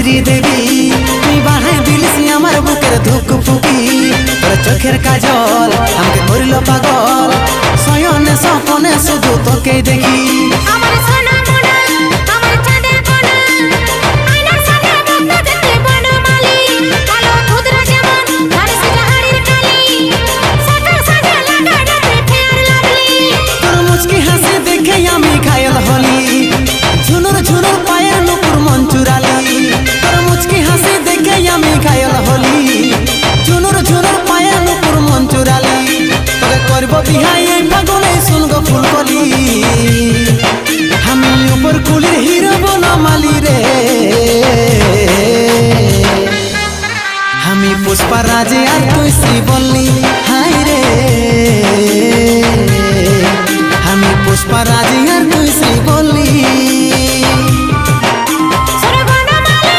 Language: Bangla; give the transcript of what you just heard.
শ্রীদেবী তুই বাড়াই দিলিস আমার বুকের ধুক ফুকি তোর চোখের কাজল আমাকে করল পাগল শয়নে স্বপনে শুধু তোকে দেখি আমার সোনা মোনা আমার চাঁদের কোনা আয়নার সাথে মুখটা দেখতে বনমালী কালো ধুতরা যেমন ধারিস জাহারের কালি সাকা সাজা লাগা ডাকে ফেয়ার লাভলি তোর মুচকি হাসি দেখে আমি ঘায়ল হলি ঝুনুর ঝুনুর পায়ের নুপুর মন চুরালি তোর মুচকি হাসি দেখে আমি ঘায়ল হলি ঝুনুর ঝুনুর পায়ের নুপুর মন চুরালি তোকে করব বিহাই এই ফাগুনে শুনগো ফুল কলি আমি উপর কুলির হিরো বনমালী রে আমি পুষ্পা রাজে আর তুই শ্রীবল্লী